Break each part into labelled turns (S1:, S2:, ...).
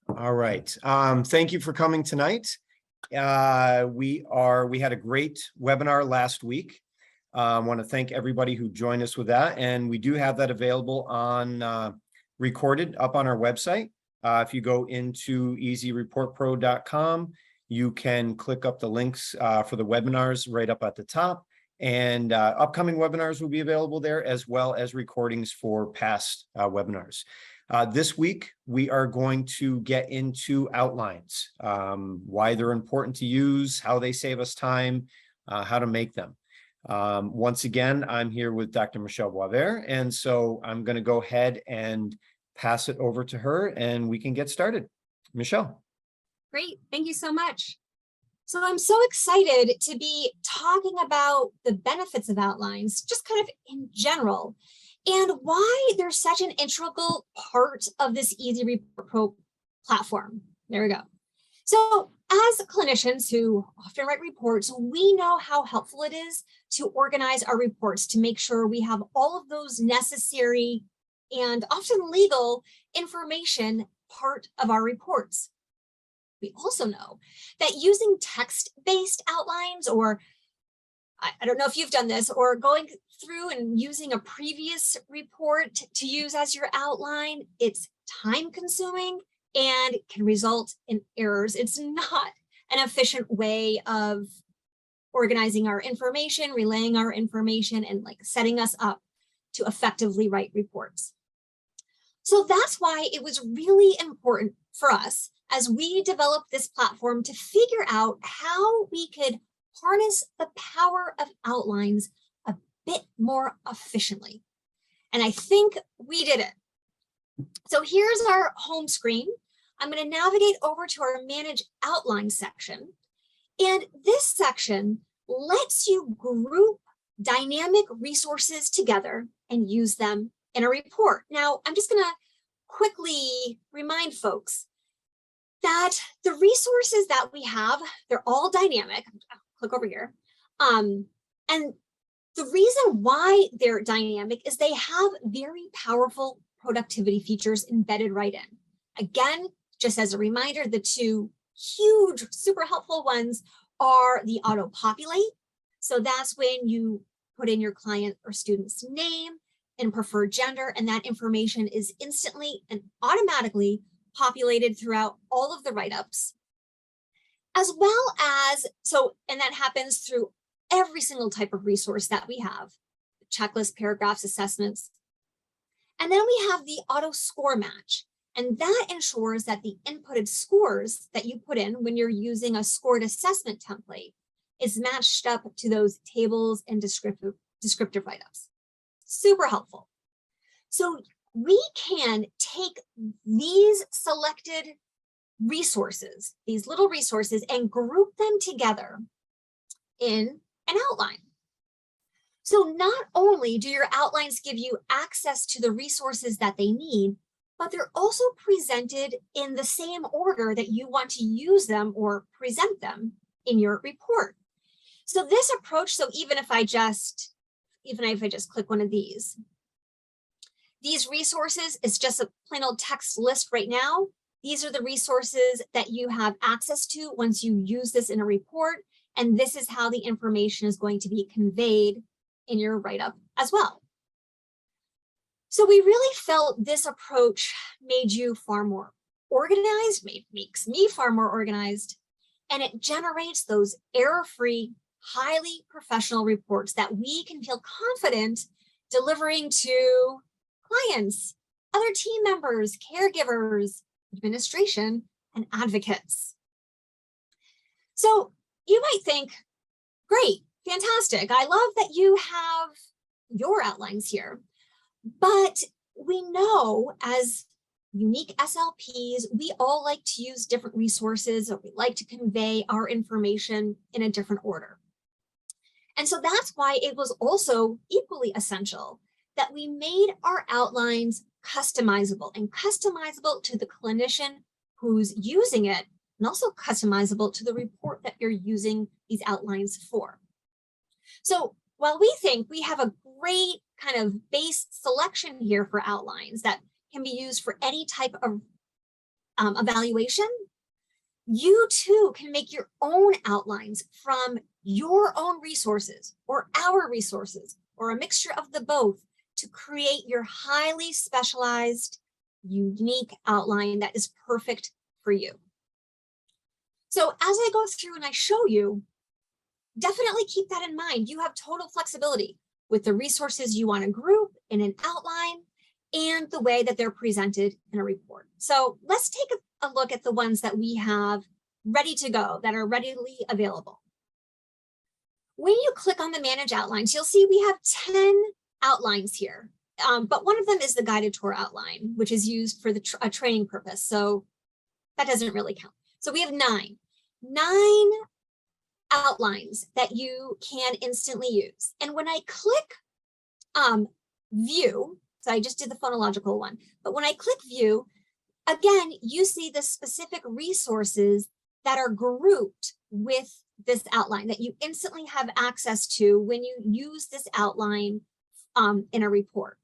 S1: All right. Thank you for coming tonight. We had a great webinar last week. I want to thank everybody who joined us with that. And we do have that available on recorded up on our website. If you go into easyReportPRO.com, you can click up the links for the webinars right up at the top. And upcoming webinars will be available there, as well as recordings for past webinars. This week, we are going to get into outlines, why they're important to use, how they save us time, how to make them. Once again, I'm here with Dr. Michelle Boisvert, and so I'm going to go ahead and pass it over to her, and we can get started. Michelle.
S2: Great. Thank you so much. So I'm so excited to be talking about the benefits of outlines, just kind of in general, and why they're such an integral part of this easyReportPRO platform. There we go. So as clinicians who often write reports, we know how helpful it is to organize our reports to make sure we have all of those necessary and often legal information part of our reports. We also know that using text-based outlines, or I don't know if you've done this, or going through and using a previous report to use as your outline, it's time-consuming and can result in errors. It's not an efficient way of organizing our information, relaying our information, and like setting us up to effectively write reports. So that's why it was really important for us as we developed this platform to figure out how we could harness the power of outlines a bit more efficiently. And I think we did it. So here's our home screen. I'm going to navigate over to our Manage Outline section. And this section lets you group dynamic resources together and use them in a report. Now, I'm just going to quickly remind folks that the resources that we have, they're all dynamic. I'll click over here. And the reason why they're dynamic is they have very powerful productivity features embedded right in. Again, just as a reminder, the two huge, super helpful ones are the auto-populate. So that's when you put in your client or student's name and preferred gender, and that information is instantly and automatically populated throughout all of the write-ups, as well as, and that happens through every single type of resource that we have, checklists, paragraphs, assessments. And then we have the auto score match, and that ensures that the inputted scores that you put in when you're using a scored assessment template is matched up to those tables and descriptive write-ups. Super helpful. So we can take these selected resources, these little resources, and group them together in an outline. So not only do your outlines give you access to the resources that they need, but they're also presented in the same order that you want to use them or present them in your report. So this approach, so even if I just click one of these resources is just a plain old text list right now. These are the resources that you have access to once you use this in a report, and this is how the information is going to be conveyed in your write-up as well. So we really felt this approach made you far more organized, makes me far more organized, and it generates those error-free, highly professional reports that we can feel confident delivering to clients, other team members, caregivers, administration, and advocates. So you might think, great, fantastic. I love that you have your outlines here, but we know as unique SLPs, we all like to use different resources, or we like to convey our information in a different order. And so that's why it was also equally essential that we made our outlines customizable to the clinician who's using it, and also customizable to the report that you're using these outlines for. So while we think we have a great kind of base selection here for outlines that can be used for any type of evaluation, you too can make your own outlines from your own resources or our resources or a mixture of the both to create your highly specialized, unique outline that is perfect for you. So as I go through and I show you, definitely keep that in mind. You have total flexibility with the resources you want to group in an outline and the way that they're presented in a report. So let's take a look at the ones that we have ready to go, that are readily available. When you click on the Manage Outlines, you'll see we have 10 outlines here, but one of them is the guided tour outline, which is used for a training purpose. So that doesn't really count. So we have nine outlines that you can instantly use. And when I click View, so I just did the phonological one, but when I click View, again, you see the specific resources that are grouped with this outline that you instantly have access to when you use this outline in a report.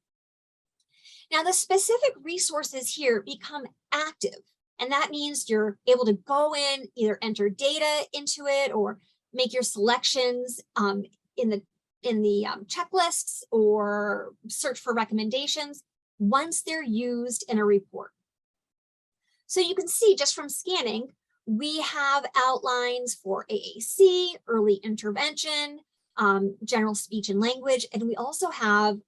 S2: Now, the specific resources here become active, and that means you're able to go in, either enter data into it or make your selections in the checklists or search for recommendations once they're used in a report. So you can see just from scanning, we have outlines for AAC, early intervention, general speech and language, and we also have,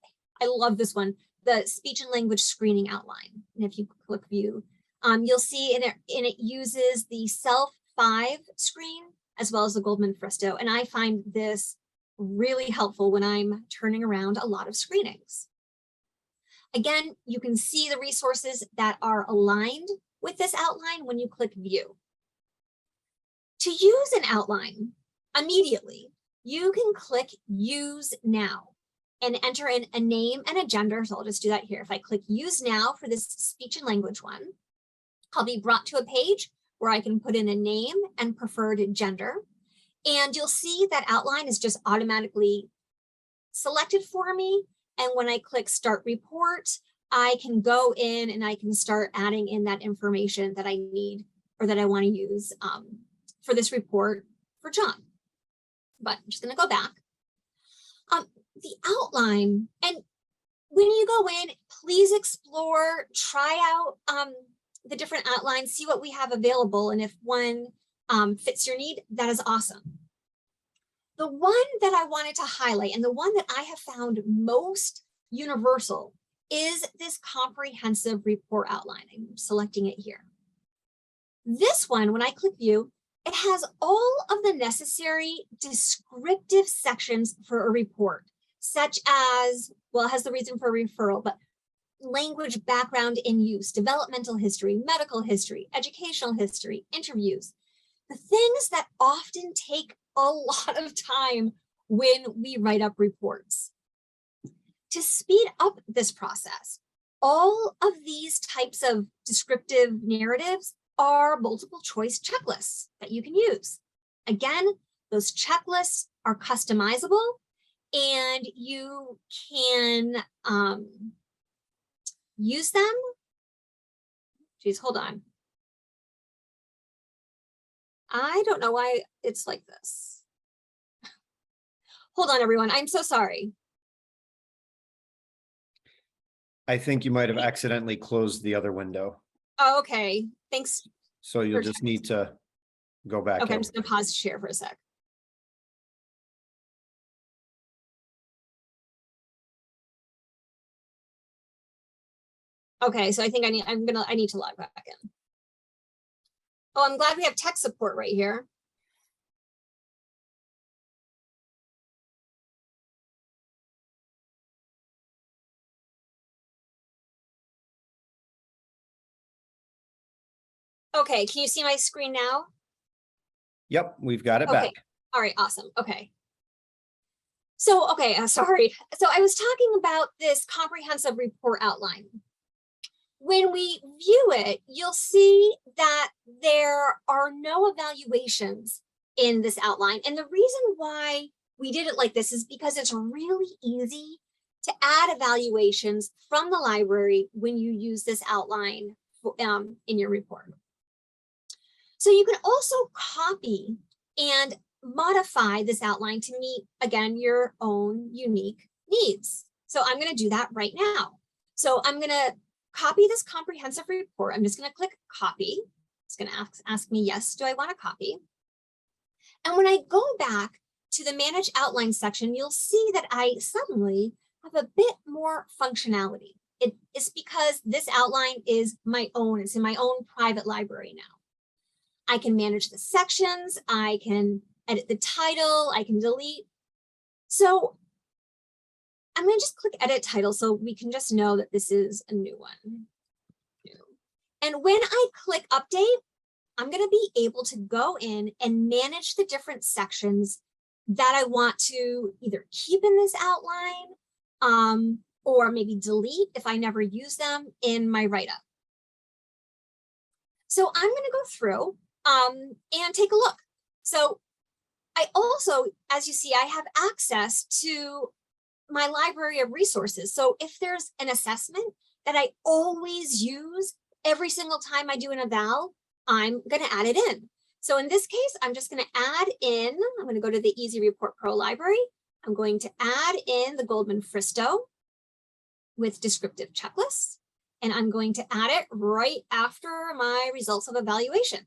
S2: I love this one, the speech and language screening outline. And if you click View, you'll see it uses the Self-5 screen as well as the Goldman Fristo. And I find this really helpful when I'm turning around a lot of screenings. Again, you can see the resources that are aligned with this outline when you click View. To use an outline immediately, you can click Use Now and enter in a name and a gender. So I'll just do that here. If I click Use Now for this speech and language one, I'll be brought to a page where I can put in a name and preferred gender. And you'll see that outline is just automatically selected for me. And when I click Start Report, I can go in and I can start adding in that information that I need or that I want to use for this report for John. But I'm just going to go back. The outline, and when you go in, please explore, try out the different outlines, see what we have available, and if one fits your need, that is awesome. The one that I wanted to highlight, and the one that I have found most universal, is this comprehensive report outline. I'm selecting it here. This one, when I click View, it has all of the necessary descriptive sections for a report, such as, well, it has the reason for referral, but language background in use, developmental history, medical history, educational history, interviews, the things that often take a lot of time when we write up reports. To speed up this process, all of these types of descriptive narratives are multiple choice checklists that you can use. Again, those checklists are customizable and you can use them. Geez, hold on. I don't know why it's like this. Hold on, everyone. I'm so sorry.
S1: I think you might have accidentally closed the other window.
S2: Oh, okay. Thanks.
S1: So you'll just need to go back.
S2: Okay, I'm just gonna pause share for a sec. Okay, so I think I need to log back in. Oh, I'm glad we have tech support right here. Okay, can you see my screen now?
S1: Yep, we've got it
S2: Okay.
S1: back.
S2: All right, awesome. Okay. So, okay, sorry. So I was talking about this comprehensive report outline. When we view it, you'll see that there are no evaluations in this outline. And the reason why we did it like this is because it's really easy to add evaluations from the library when you use this outline in your report. So you can also copy and modify this outline to meet, again, your own unique needs. So I'm going to do that right now. So I'm going to copy this comprehensive report. I'm just going to click copy. It's going to ask me, yes, do I want to copy? And when I go back to the manage outline section, you'll see that I suddenly have a bit more functionality. It is because this outline is my own. It's in my own private library now. I can manage the sections. I can edit the title. I can delete. So I'm going to just click edit title so we can just know that this is a new one. And when I click update, I'm going to be able to go in and manage the different sections that I want to either keep in this outline or maybe delete if I never use them in my write-up. So I'm going to go through and take a look. So I also, as you see, I have access to my library of resources. So if there's an assessment that I always use every single time I do an eval, I'm going to add it in. So in this case, I'm just going to add in, I'm going to go to the easyReportPRO library. I'm going to add in the Goldman-Fristow with descriptive checklists, and I'm going to add it right after my results of evaluation.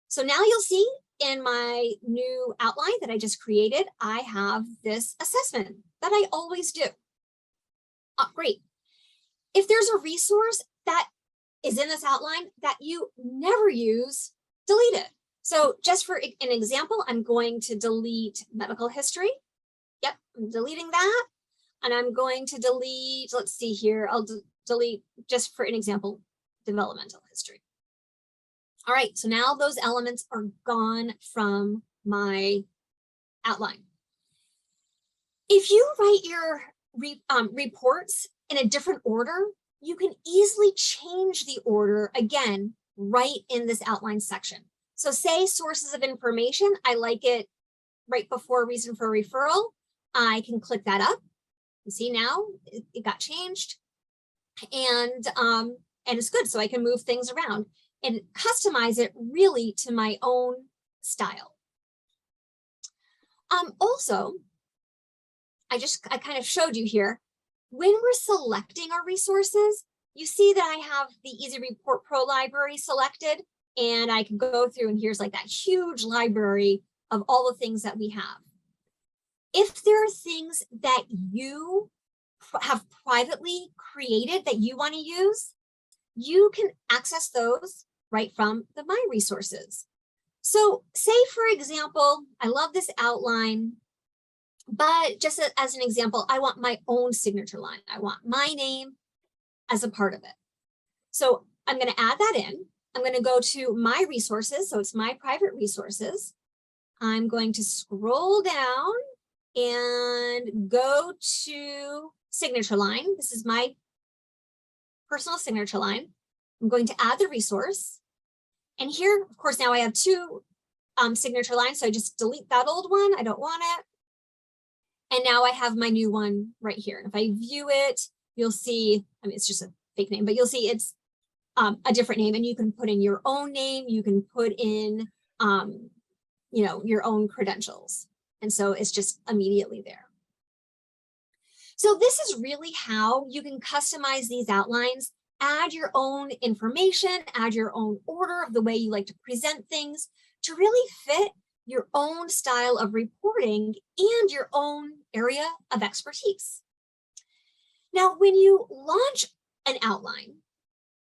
S2: So now you'll see in my new outline that I just created, I have this assessment that I always do. Oh, great. If there's a resource that is in this outline that you never use, delete it. So just for an example, I'm going to delete medical history. Yep, I'm deleting that. And I'm going to delete, let's see here, I'll delete, just for an example, developmental history. All right, so now those elements are gone from my outline. If you write your reports in a different order, you can easily change the order again right in this outline section. So say sources of information, I like it right before reason for referral. I can click that up. You see now it got changed, and it's good. So I can move things around and customize it really to my own style. Also, I kind of showed you here, when we're selecting our resources, you see that I have the easyReportPRO library selected, and I can go through and here's like that huge library of all the things that we have. If there are things that you have privately created that you want to use, you can access those right from the My Resources. So say, for example, I love this outline, but just as an example, I want my own signature line. I want my name as a part of it. So I'm going to add that in. I'm going to go to My Resources. So it's my private resources. I'm going to scroll down and go to signature line. This is my personal signature line. I'm going to add the resource. And here, of course, now I have two signature lines. So I just delete that old one. I don't want it. And now I have my new one right here. And if I view it, you'll see, I mean, it's just a fake name, but you'll see it's a different name, and you can put in your own name. You can put in, your own credentials. And so it's just immediately there. So this is really how you can customize these outlines, add your own information, add your own order of the way you like to present things to really fit your own style of reporting and your own area of expertise. Now, when you launch an outline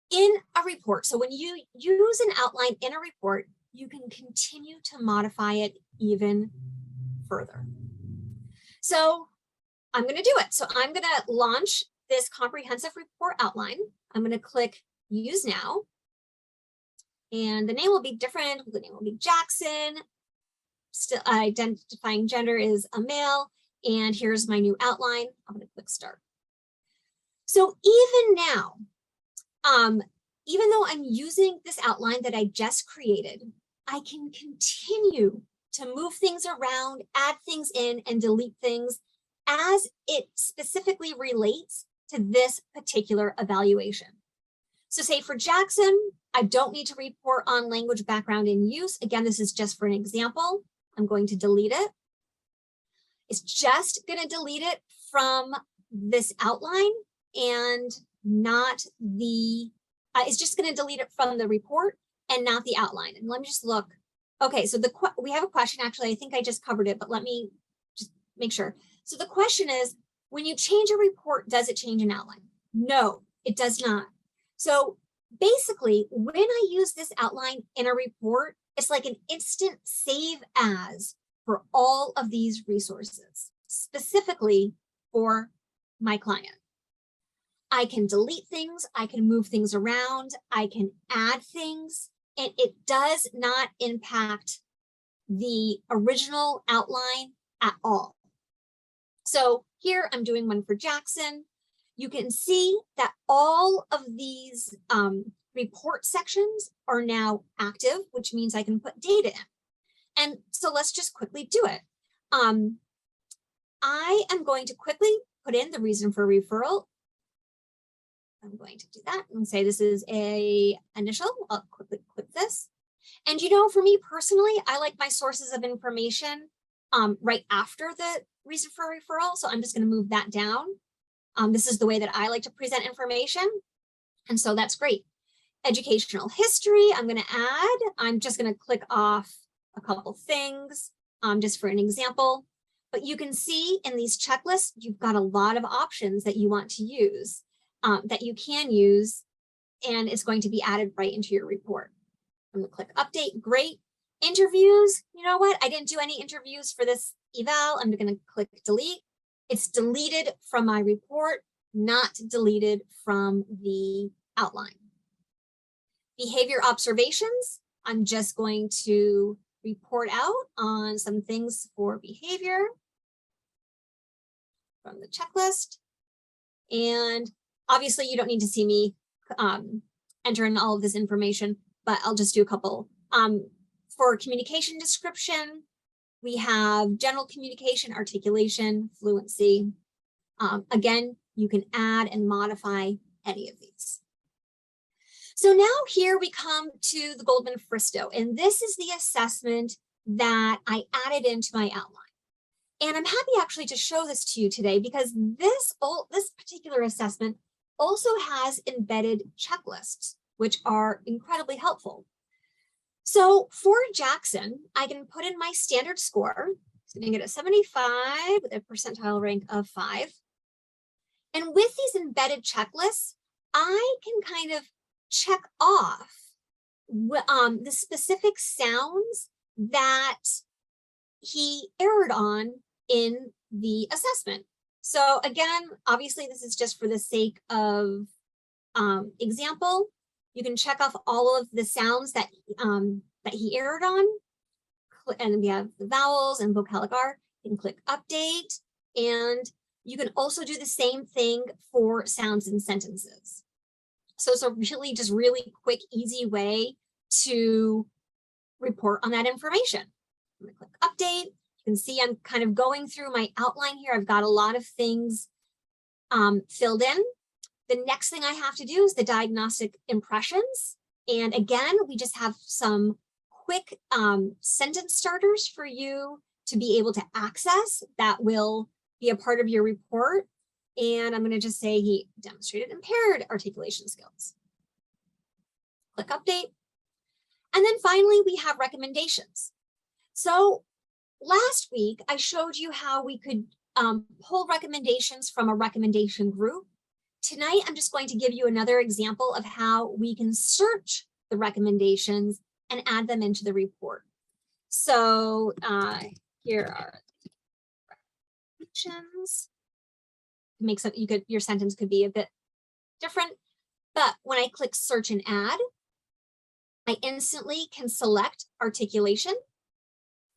S2: in a report, so when you use an outline in a report, you can continue to modify it even further. So I'm going to do it. So I'm going to launch this comprehensive report outline. I'm going to click Use Now. And the name will be different. The name will be Jackson. Still identifying gender is a male. And here's my new outline. I'm going to click Start. So even now, even though I'm using this outline that I just created, I can continue to move things around, add things in, and delete things as it specifically relates to this particular evaluation. So say for Jackson, I don't need to report on language background in use. Again, this is just for an example. I'm going to delete it. It's just going to delete it from this outline and not the, it's just going to delete it from the report and not the outline. And let me just look. Okay, so we have a question. Actually, I think I just covered it, but let me just make sure. So the question is, when you change a report, does it change an outline? No, it does not. So basically, when I use this outline in a report, it's like an instant save as for all of these resources, specifically for my client. I can delete things, I can move things around, I can add things, and it does not impact the original outline at all. So here I'm doing one for Jackson. You can see that all of these report sections are now active, which means I can put data in. And so let's just quickly do it. I am going to quickly put in the reason for referral. I'm going to do that and say this is a initial. I'll quickly click this. And you know, for me personally, I like my sources of information right after the reason for referral. So I'm just going to move that down. This is the way that I like to present information. And so that's great. Educational history, I'm going to add. I'm just going to click off a couple things just for an example. But you can see in these checklists, you've got a lot of options that you want to use, that you can use, and it's going to be added right into your report. I'm going to click update. Great. Interviews, you know what? I didn't do any interviews for this eval. I'm going to click delete. It's deleted from my report, not deleted from the outline. Behavior observations, I'm just going to report out on some things for behavior from the checklist. And obviously you don't need to see me enter in all of this information, but I'll just do a couple. For communication description, we have general communication, articulation, fluency. Again, you can add and modify any of these. So now here we come to the Goldman-Fristow, and this is the assessment that I added into my outline. And I'm happy actually to show this to you today because this particular assessment also has embedded checklists, which are incredibly helpful. So for Jackson, I can put in my standard score, sitting at a 75 with a percentile rank of 5. And with these embedded checklists, I can kind of check off the specific sounds that he erred on in the assessment. So again, obviously this is just for the sake of example. You can check off all of the sounds that he erred on, and we have the vowels and vocalic R. You can click update, and you can also do the same thing for sounds in sentences. So it's a really quick, easy way to report on that information. I'm gonna click update. You can see I'm kind of going through my outline here. I've got a lot of things filled in. The next thing I have to do is the diagnostic impressions. And again, we just have some quick sentence starters for you to be able to access that will be a part of your report. And I'm going to just say he demonstrated impaired articulation skills. Click update. And then finally, we have recommendations. So last week, I showed you how we could pull recommendations from a recommendation group. Tonight, I'm just going to give you another example of how we can search the recommendations and add them into the report. So here are the recommendations. Make some, your sentence could be a bit different, but when I click search and add, I instantly can select articulation,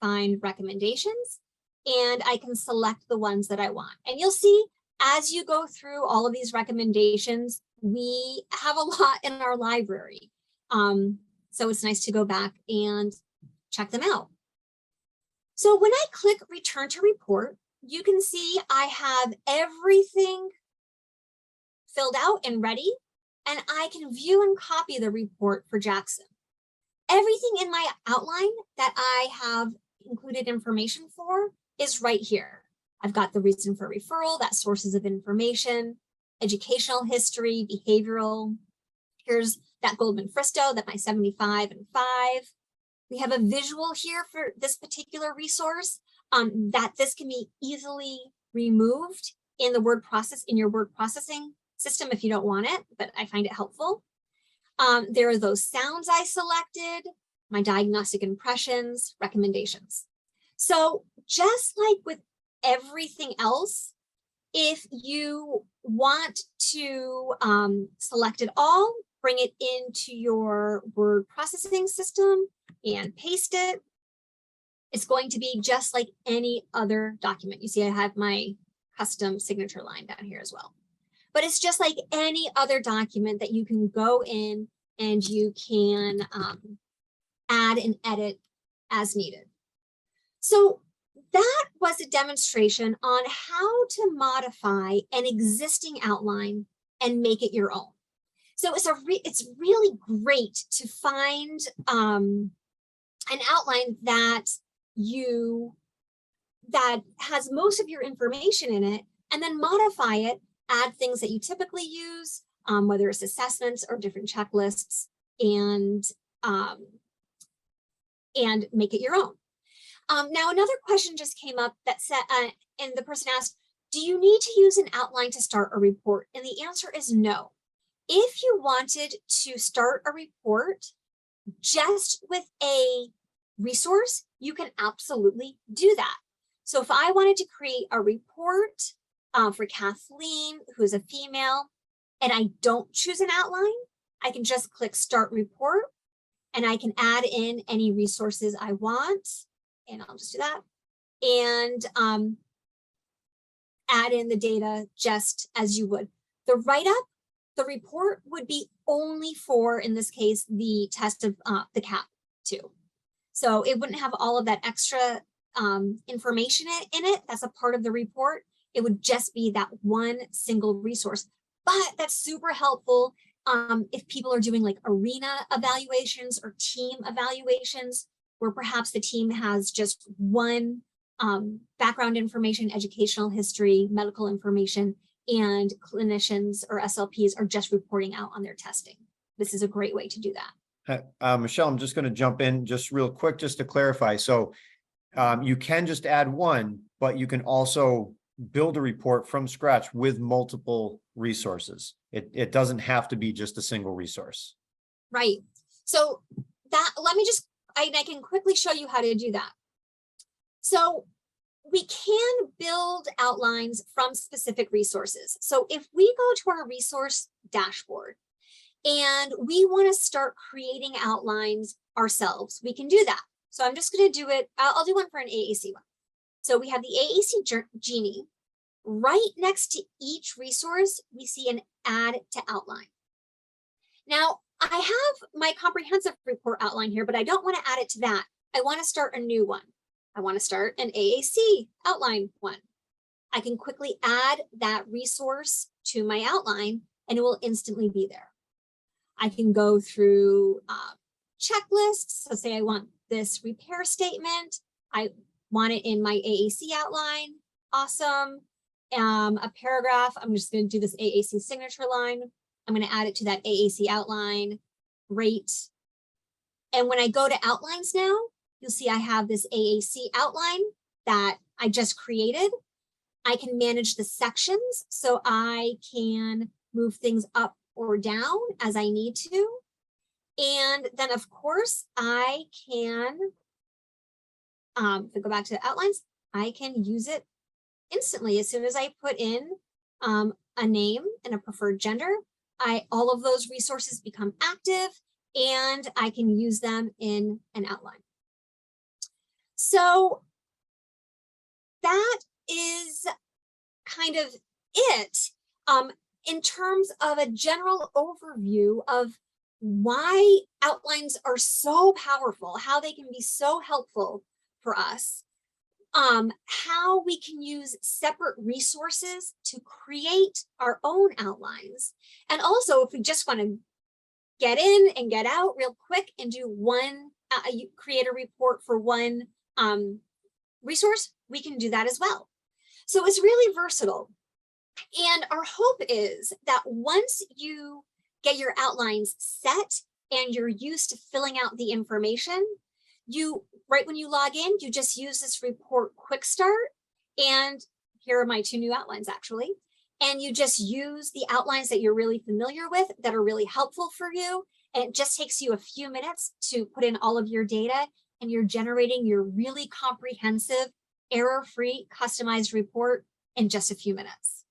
S2: find recommendations, and I can select the ones that I want. And you'll see as you go through all of these recommendations, we have a lot in our library. So it's nice to go back and check them out. So when I click return to report, you can see I have everything filled out and ready. and I can view and copy the report for Jackson. Everything in my outline that I have included information for is right here. I've got the reason for referral, that sources of information, educational history, behavioral. Here's that Goldman Fristo, that my 75 and 5. We have a visual here for this particular resource, that this can be easily removed in the your word processing system if you don't want it, but I find it helpful. There are those sounds I selected, my diagnostic impressions, recommendations. So just like with everything else, if you want to select it all, bring it into your word processing system and paste it, it's going to be just like any other document. You see, I have my custom signature line down here as well. But it's just like any other document that you can go in and you can add and edit as needed. So that was a demonstration on how to modify an existing outline and make it your own. So it's really great to find an outline that has most of your information in it, and then modify it, add things that you typically use, whether it's assessments or different checklists, and make it your own. Now, another question just came up that said, and the person asked, do you need to use an outline to start a report? And the answer is no. If you wanted to start a report just with a resource, you can absolutely do that. So if I wanted to create a report for Kathleen, who's a female, and I don't choose an outline, I can just click Start Report, and I can add in any resources I want. And I'll just do that. And add in the data just as you would. The write-up, the report would be only for, in this case, the test of the CAP 2. So it wouldn't have all of that extra information in it. That's a part of the report. It would just be that one single resource. But that's super helpful if people are doing like arena evaluations or team evaluations, where perhaps the team has just one background information, educational history, medical information, and clinicians or SLPs are just reporting out on their testing. This is a great way to do that.
S1: Michelle, I'm just going to jump in just real quick, just to clarify. So you can just add one, but you can also build a report from scratch with multiple resources. It doesn't have to be just a single resource.
S2: Right. So that, I can quickly show you how to do that. So we can build outlines from specific resources. So if we go to our resource dashboard and we want to start creating outlines ourselves, we can do that. So I'm just going to do it. I'll do one for an AAC one. So we have the AAC Genie. Right next to each resource, we see an add to outline. Now, I have my comprehensive report outline here, but I don't want to add it to that. I want to start a new one. I want to start an AAC outline one. I can quickly add that resource to my outline and it will instantly be there. I can go through checklists. So say I want this repair statement. I want it in my AAC outline. Awesome. A paragraph. I'm just going to do this AAC signature line. I'm going to add it to that AAC outline. Great. And when I go to outlines now, you'll see I have this AAC outline that I just created. I can manage the sections, so I can move things up or down as I need to. And then, of course, I can, if I go back to the outlines, I can use it instantly. As soon as I put in a name and a preferred gender, all of those resources become active and I can use them in an outline. So that is kind of it in terms of a general overview of why outlines are so powerful, how they can be so helpful for us. how we can use separate resources to create our own outlines. And also, if we just want to get in and get out real quick and do one, create a report for one resource, we can do that as well. So it's really versatile. And our hope is that once you get your outlines set and you're used to filling out the information, right when you log in, you just use this report quick start. And here are my 2 new outlines actually. And you just use the outlines that you're really familiar with that are really helpful for you. And it just takes you a few minutes to put in all of your data, and you're generating your really comprehensive, error-free, customized report in just a few minutes.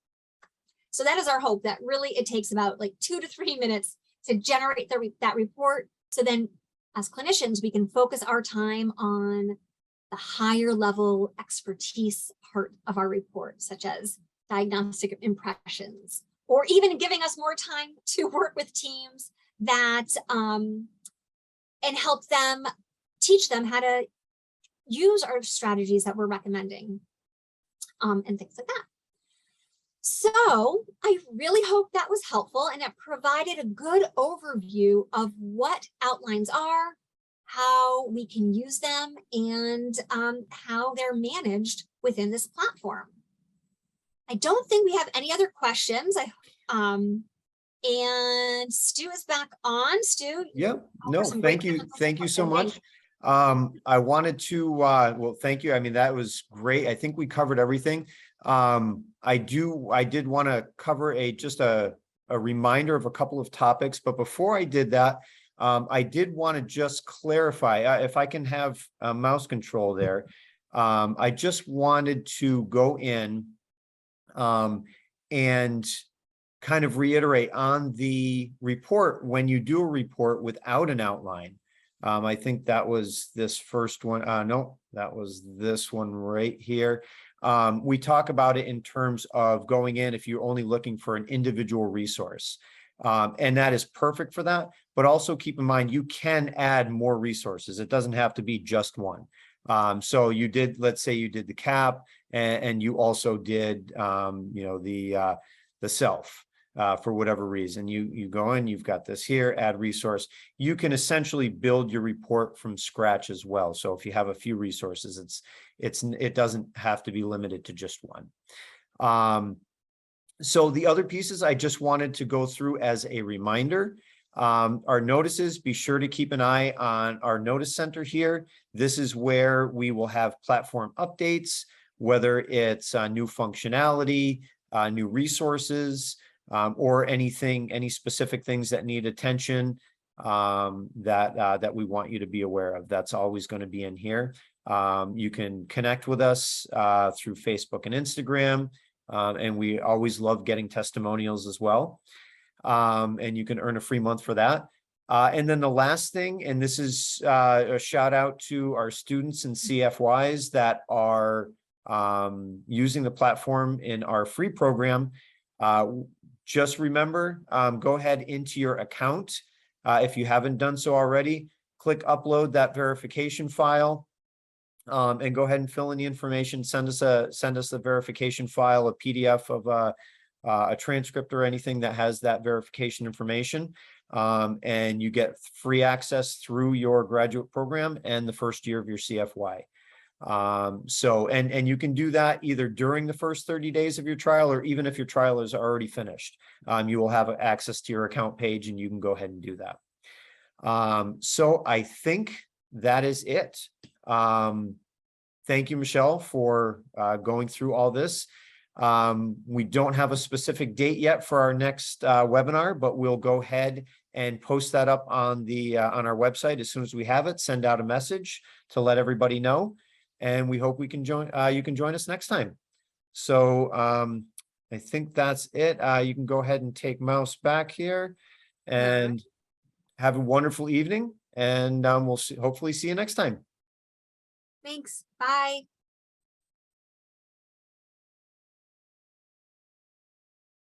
S2: So that is our hope, that really it takes about like 2 to 3 minutes to generate that report. So then as clinicians, we can focus our time on the higher level expertise part of our report, such as diagnostic impressions, or even giving us more time to work with teams that and help them, teach them how to use our strategies that we're recommending, and things like that. So I really hope that was helpful, and it provided a good overview of what outlines are, how we can use them, and how they're managed within this platform. I don't think we have any other questions. And Stu is back on. Stu?
S1: Yep. No, thank you. Thank you so much. I wanted to, well, thank you. I mean, that was great. I think we covered everything. I did want to cover just a reminder of a couple of topics, but before I did that, I did want to just clarify, if I can have a mouse control there. I just wanted to go in, and kind of reiterate on the report, when you do a report without an outline. I think that was this first one. No, that was this one right here. We talk about it in terms of going in if you're only looking for an individual resource. And that is perfect for that. But also keep in mind, you can add more resources. It doesn't have to be just one. So you did, let's say you did the CAP, and you also did, the self. For whatever reason, you go in, you've got this here, add resource. You can essentially build your report from scratch as well. So if you have a few resources, it doesn't have to be limited to just one. So the other pieces I just wanted to go through as a reminder. Our notices, be sure to keep an eye on our notice center here. This is where we will have platform updates, whether it's new functionality, new resources, or any specific things that need attention, that we want you to be aware of. That's always going to be in here. You can connect with us through Facebook and Instagram, and we always love getting testimonials as well. And you can earn a free month for that. And then the last thing, and this is a shout out to our students and CFYs that are using the platform in our free program. Just remember, go ahead into your account. If you haven't done so already, click upload that verification file, and go ahead and fill in the information. Send us the verification file, a PDF of a transcript or anything that has that verification information. And you get free access through your graduate program and the first year of your CFY. And you can do that either during the first 30 days of your trial, or even if your trial is already finished, you will have access to your account page and you can go ahead and do that. So I think that is it. Thank you, Michelle, for going through all this. We don't have a specific date yet for our next webinar, but we'll go ahead and post that up on our website as soon as we have it. Send out a message to let everybody know. And we hope we can you can join us next time. So I think that's it. You can go ahead and take mouse back here and have a wonderful evening. And we'll hopefully see you next time.
S2: Thanks. Bye.